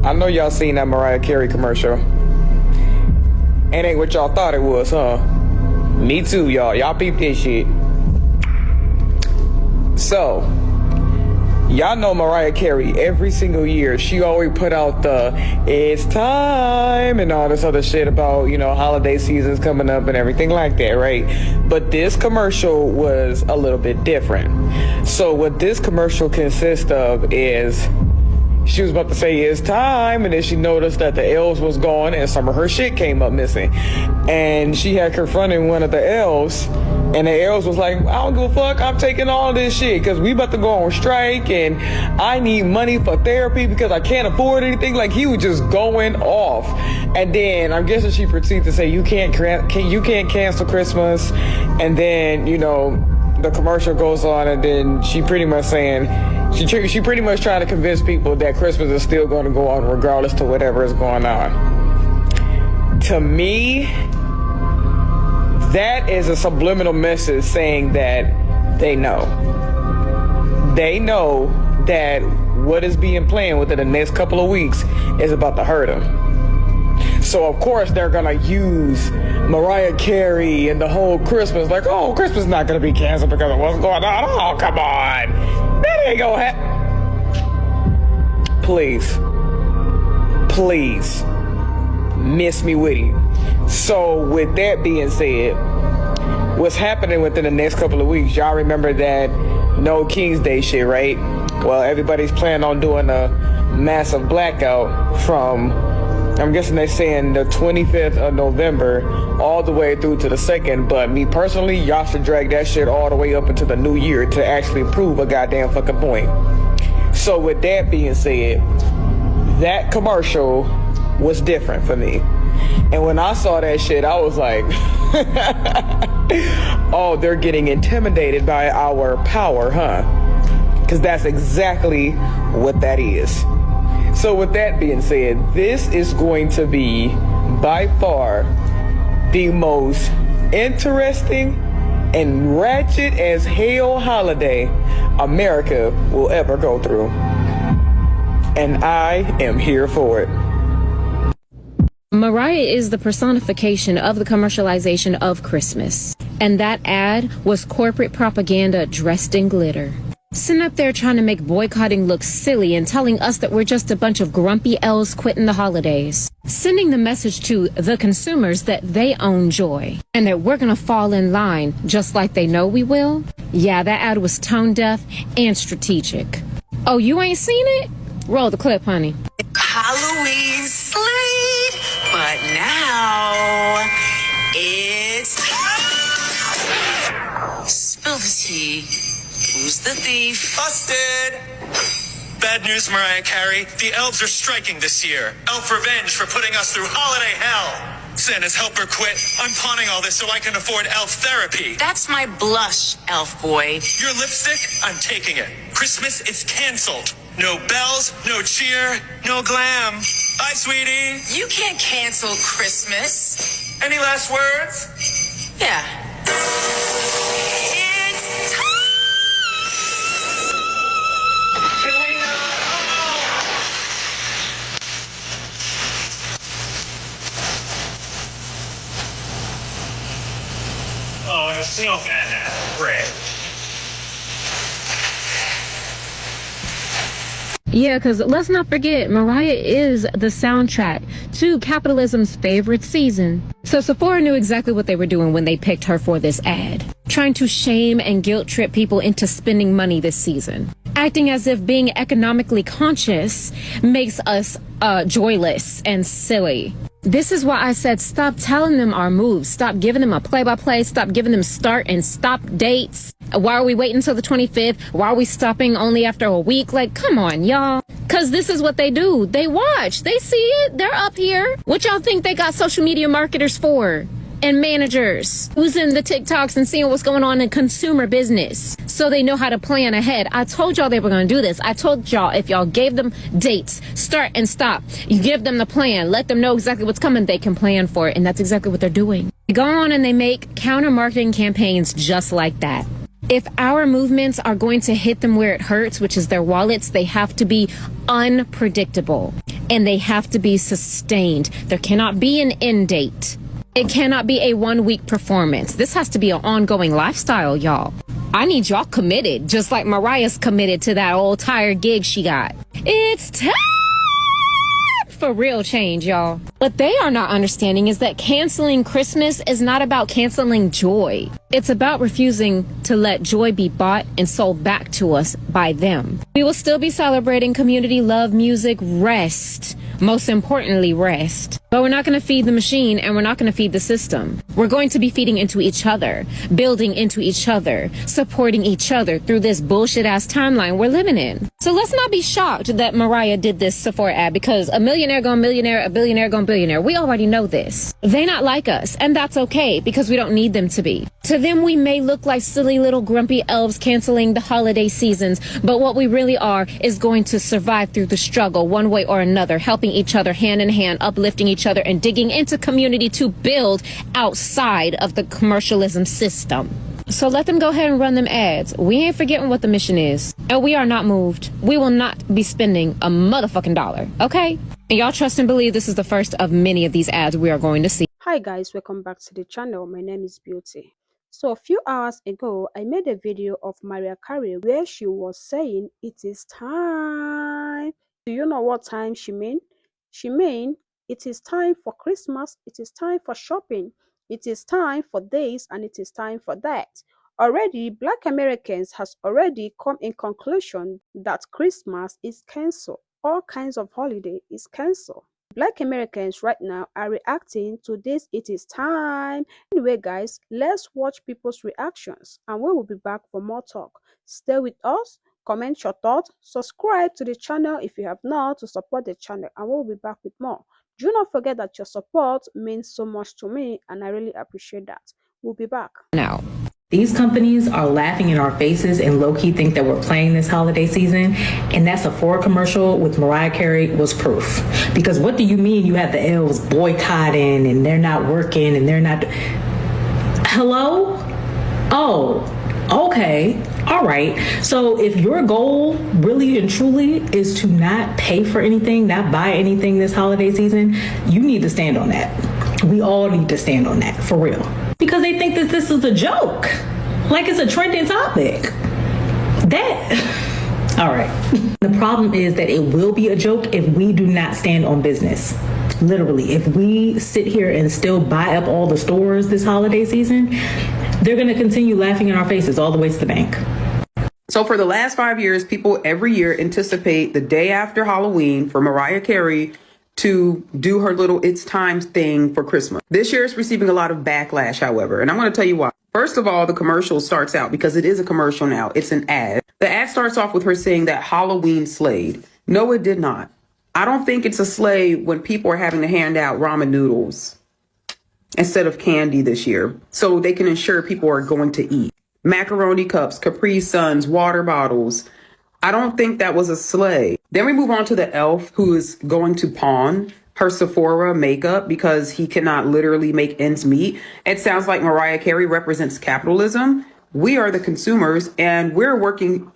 I know y'all seen that Mariah Carey commercial. It ain't what y'all thought it was, huh? Me too, y'all. Y'all peep this shit. So, y'all know Mariah Carey, every single year, she always put out the "it's time" and all this other shit about, you know, holiday seasons coming up and everything like that, right? But this commercial was a little bit different. So what this commercial consists of is, she was about to say "it's time," and then she noticed that the elves was gone and some of her shit came up missing. And she had confronted one of the elves, and the elves was like, "I don't give a fuck, I'm taking all this shit because we about to go on strike and I need money for therapy because I can't afford anything." Like, he was just going off. And then I'm guessing she proceeded to say, you can't cancel Christmas. And then, you know, the commercial goes on, and then she pretty much saying, she pretty much trying to convince people that Christmas is still going to go on regardless to whatever is going on. To me, that is a subliminal message saying that they know. They know that what is being planned within the next couple of weeks is about to hurt them. So of course they're gonna use Mariah Carey and the whole Christmas, like, oh, Christmas is not gonna be canceled because of what's going on. Oh, come on. That ain't gonna happen. Please, miss me with you. So with that being said, what's happening within the next couple of weeks, y'all remember that No King's Day shit, right? Well, everybody's planning on doing a massive blackout from, I'm guessing they're saying the 25th of November all the way through to the 2nd. But me personally, y'all should drag that shit all the way up into the new year to actually prove a goddamn fucking point. So with that being said, that commercial was different for me. And when I saw that shit, I was like, oh, they're getting intimidated by our power, huh? Because that's exactly what that is. So with that being said, this is going to be by far the most interesting and ratchet as hell holiday America will ever go through. And I am here for it. Mariah is the personification of the commercialization of Christmas. And that ad was corporate propaganda dressed in glitter. Sitting up there trying to make boycotting look silly and telling us that we're just a bunch of grumpy elves quitting the holidays. Sending the message to the consumers that they own joy and that we're gonna fall in line just like they know we will. Yeah, that ad was tone deaf and strategic. Oh, you ain't seen it? Roll the clip, honey. Halloween sleep, but now it's spill the tea. Who's the thief? Busted! Bad news, Mariah Carey. The elves are striking this year. Elf revenge for putting us through holiday hell. Santa's helper quit. I'm pawning all this so I can afford elf therapy. That's my blush, elf boy. Your lipstick? I'm taking it. Christmas is canceled. No bells, no cheer, no glam. Bye, sweetie. You can't cancel Christmas. Any last words? Yeah. It's time. Oh, it's so bad. Great. Yeah, because let's not forget, Mariah is the soundtrack to capitalism's favorite season. So Sephora knew exactly what they were doing when they picked her for this ad. Trying to shame and guilt trip people into spending money this season. Acting as if being economically conscious makes us joyless and silly. This is why I said stop telling them our moves. Stop giving them a play-by-play. Stop giving them start and stop dates. Why are we waiting until the 25th? Why are we stopping only after a week? Like, come on, y'all. Because this is what they do. They watch. They see it. They're up here. What y'all think they got social media marketers for? And managers who's in the TikToks and seeing what's going on in consumer business so they know how to plan ahead. I told y'all they were going to do this. I told y'all if y'all gave them dates, start and stop, you give them the plan, let them know exactly what's coming, they can plan for it. And that's exactly what they're doing. They go on and they make counter marketing campaigns just like that. If our movements are going to hit them where it hurts, which is their wallets, they have to be unpredictable. and they have to be sustained. There cannot be an end date. It cannot be a 1 week performance. This has to be an ongoing lifestyle, y'all. I need y'all committed, just like Mariah's committed to that old tired gig she got. It's time for real change, y'all. What they are not understanding is that canceling Christmas is not about canceling joy. It's about refusing to let joy be bought and sold back to us by them. We will still be celebrating community, love, music, rest. Most importantly, rest. But we're not going to feed the machine, and we're not going to feed the system. We're going to be feeding into each other, building into each other, supporting each other through this bullshit ass timeline we're living in. So let's not be shocked that Mariah did this Sephora ad because a millionaire gone millionaire, a billionaire gone billionaire. We already know this. They not like us, and that's okay because we don't need them to be. To them, we may look like silly little grumpy elves canceling the holiday seasons, but what we really are is going to survive through the struggle one way or another, helping each other hand in hand, uplifting each other, and digging into community to build outside of the commercialism system. So let them go ahead and run them ads. We ain't forgetting what the mission is. And we are not moved. We will not be spending a motherfucking dollar, okay? And y'all trust and believe this is the first of many of these ads we are going to see. Hi guys, welcome back to the channel. My name is Beauty. So a few hours ago, I made a video of Mariah Carey where she was saying it is time. Do you know what time she mean? She mean it is time for Christmas, it is time for shopping, it is time for this, and it is time for that. Already, Black Americans has already come in conclusion that Christmas is cancelled. All kinds of holiday is cancelled. Black Americans right now are reacting to this it is time. Anyway guys, let's watch people's reactions and we will be back for more talk. Stay with us, comment your thoughts, subscribe to the channel if you have not to support the channel, and we'll be back with more. Do not forget that your support means so much to me and I really appreciate that. We'll be back. Now, these companies are laughing in our faces and low-key think that we're playing this holiday season. And that Sephora commercial with Mariah Carey was proof. Because what do you mean you have the elves boycotting and they're not working and they're not... Hello? Oh, okay. All right. So if your goal really and truly is to not pay for anything, not buy anything this holiday season, you need to stand on that. We all need to stand on that, for real. Because they think that this is a joke. Like it's a trending topic. That, all right. The problem is that it will be a joke if we do not stand on business. Literally, if we sit here and still buy up all the stores this holiday season, they're going to continue laughing in our faces all the way to the bank. So for the last 5 years, people every year anticipate the day after Halloween for Mariah Carey to do her little It's Time thing for Christmas. This year it's receiving a lot of backlash, however, and I'm going to tell you why. First of all, the commercial starts out, because it is a commercial now, it's an ad. The ad starts off with her saying that Halloween slayed. No, it did not. I don't think it's a slay when people are having to hand out ramen noodles instead of candy this year, so they can ensure people are going to eat. Macaroni cups, Capri Suns, water bottles. I don't think that was a slay. Then we move on to the elf who is going to pawn her Sephora makeup because he cannot literally make ends meet. It sounds like Mariah Carey represents capitalism. We are the consumers and we're working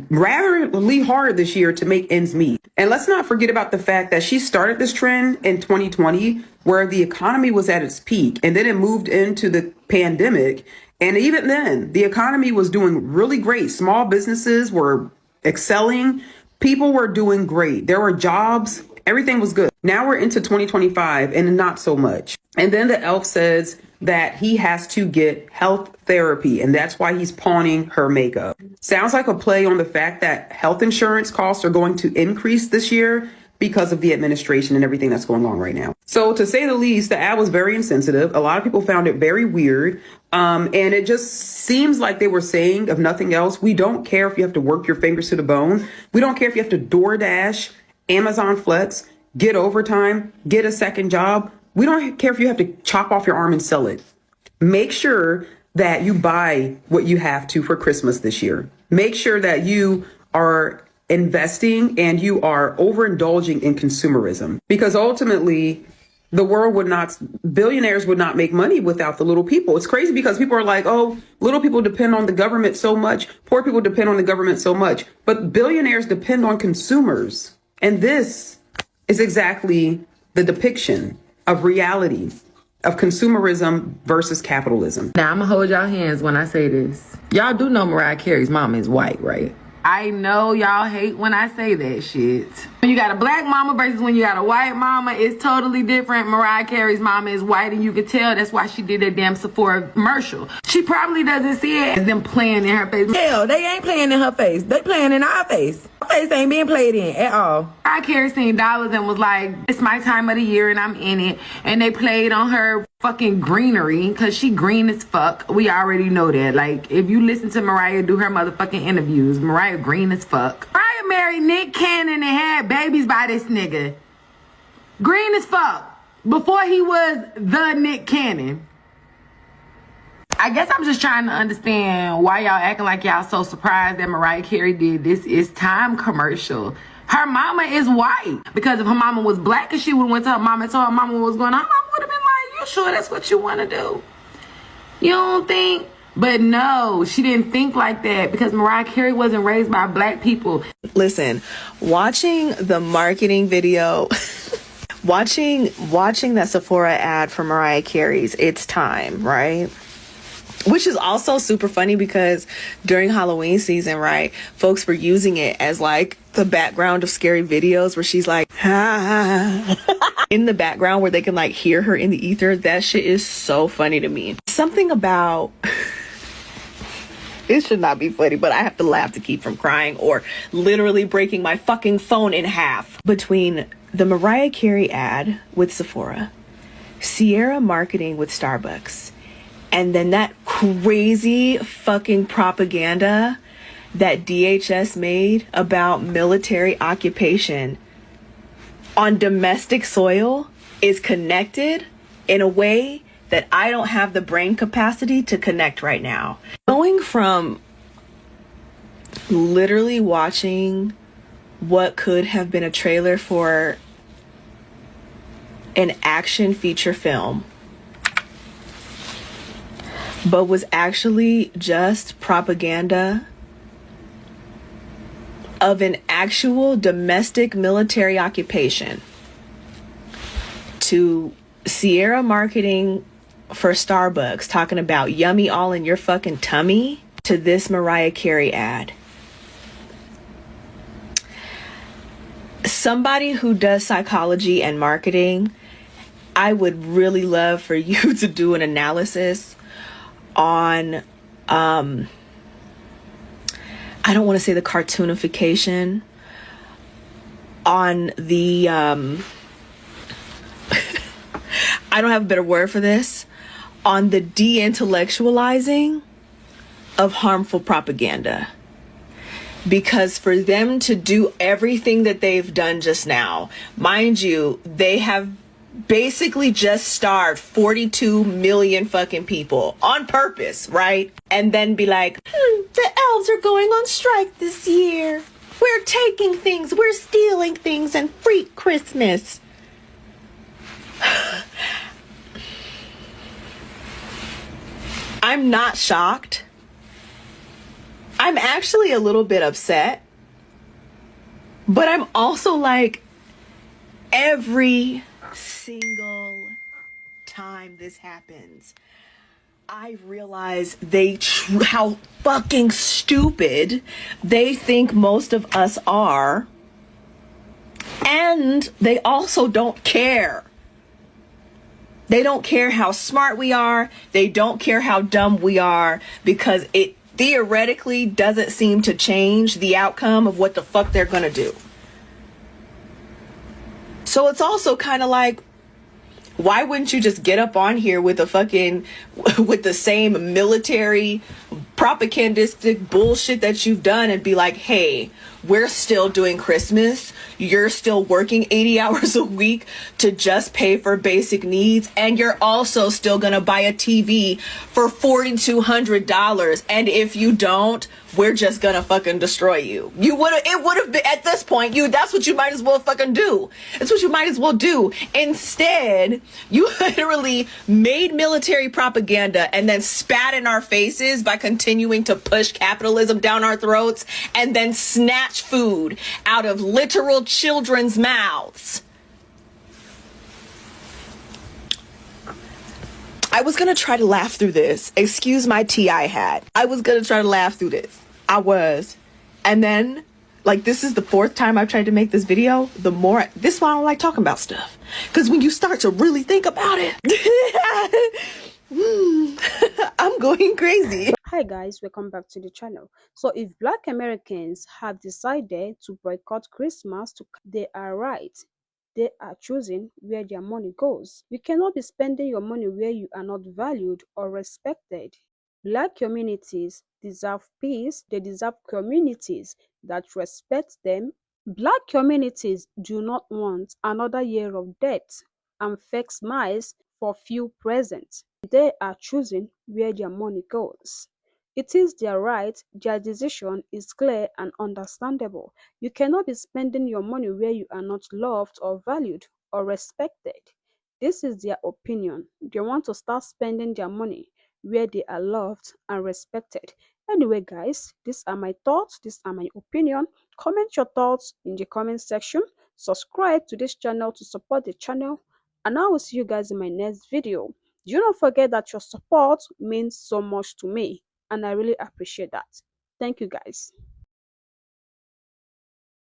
rather hard this year to make ends meet. And let's not forget about the fact that she started this trend in 2020 where the economy was at its peak and then it moved into the pandemic. And even then, the economy was doing really great. Small businesses were excelling. People were doing great. There were jobs. Everything was good. Now we're into 2025 and not so much. And then the elf says that he has to get health therapy and that's why he's pawning her makeup. Sounds like a play on the fact that health insurance costs are going to increase this year because of the administration and everything that's going on right now. So to say the least, the ad was very insensitive. A lot of people found it very weird. And it just seems like they were saying, if nothing else, we don't care if you have to work your fingers to the bone. We don't care if you have to DoorDash, Amazon Flex, get overtime, get a second job. We don't care if you have to chop off your arm and sell it. Make sure that you buy what you have to for Christmas this year. Make sure that you are investing and you are overindulging in consumerism, because ultimately the world would not, billionaires would not make money without the little people. It's crazy because people are like, oh, little people depend on the government so much. Poor people depend on the government so much. But billionaires depend on consumers. And this is exactly the depiction of reality, of consumerism versus capitalism. Now, I'm gonna hold y'all hands when I say this. Y'all do know Mariah Carey's mama is white, right? I know y'all hate when I say that shit. When you got a black mama versus when you got a white mama, it's totally different. Mariah Carey's mama is white, and you could tell that's why she did that damn Sephora commercial. She probably doesn't see it as them playing in her face. Hell, they ain't playing in her face. They playing in our face. Her face ain't being played in at all. Mariah Carey seen dollars and was like, it's my time of the year and I'm in it. And they played on her fucking greenery, because she green as fuck. We already know that. Like, if you listen to Mariah do her motherfucking interviews, Mariah green as fuck. Mariah married Nick Cannon and had babies by this nigga. Green as fuck. Before he was the Nick Cannon. I guess I'm just trying to understand why y'all acting like y'all so surprised that Mariah Carey did This Is Time commercial. Her mama is white. Because if her mama was black and she would have went to her mama and told her mama what was going on, her mama would have been like, you sure that's what you want to do? You don't think? But no, she didn't think like that because Mariah Carey wasn't raised by black people. Listen, watching the marketing video, watching that Sephora ad for Mariah Carey's It's Time, right? Which is also super funny because during Halloween season, right, folks were using it as like the background of scary videos where she's like, ah, in the background where they can like hear her in the ether. That shit is so funny to me. Something about, it should not be funny, but I have to laugh to keep from crying or literally breaking my fucking phone in half. Between the Mariah Carey ad with Sephora, Sierra marketing with Starbucks, and then that crazy fucking propaganda that DHS made about military occupation on domestic soil is connected in a way that I don't have the brain capacity to connect right now. Going from literally watching what could have been a trailer for an action feature film, but was actually just propaganda of an actual domestic military occupation, to Sierra marketing for Starbucks talking about yummy all in your fucking tummy, to this Mariah Carey ad. Somebody who does psychology and marketing, I would really love for you to do an analysis on I don't want to say the cartoonification, on the I don't have a better word for this, on the de-intellectualizing of harmful propaganda. Because for them to do everything that they've done just now, mind you, they have basically just starved 42 million fucking people on purpose, right? And then be like, the elves are going on strike this year. We're taking things, we're stealing things, and freak Christmas. I'm not shocked. I'm actually a little bit upset. But I'm also like, every single time this happens, I realize how fucking stupid they think most of us are. And they also don't care. They don't care how smart we are. They don't care how dumb we are, because it theoretically doesn't seem to change the outcome of what the fuck they're gonna do. So it's also kind of like, why wouldn't you just get up on here with with the same military propagandistic bullshit that you've done and be like, hey, we're still doing Christmas. You're still working 80 hours a week to just pay for basic needs. And you're also still going to buy a TV for $4,200. And if you don't, we're just going to fucking destroy you. It would have been, at this point, that's what you might as well fucking do. It's what you might as well do. Instead, you literally made military propaganda and then spat in our faces by continuing to push capitalism down our throats, and then snatch food out of literal children's mouths I was gonna try to laugh through this. Excuse my tea I had. I was gonna try to laugh through this. I was. And then, like, this is the 4th time I've tried to make this video. This is why I don't like talking about stuff. Because when you start to really think about it, I'm going crazy. Hi guys, welcome back to the channel. So if Black Americans have decided to boycott Christmas, they are right. They are choosing where their money goes. You cannot be spending your money where you are not valued or respected. Black communities deserve peace. They deserve communities that respect them. Black communities do not want another year of debt and fake smiles for few presents. They are choosing where their money goes. It is their right, their decision is clear and understandable. You cannot be spending your money where you are not loved or valued or respected. This is their opinion. They want to start spending their money where they are loved and respected. Anyway, guys, these are my thoughts, these are my opinion. Comment your thoughts in the comment section. Subscribe to this channel to support the channel. And I will see you guys in my next video. Do not forget that your support means so much to me, and I really appreciate that. Thank you, guys.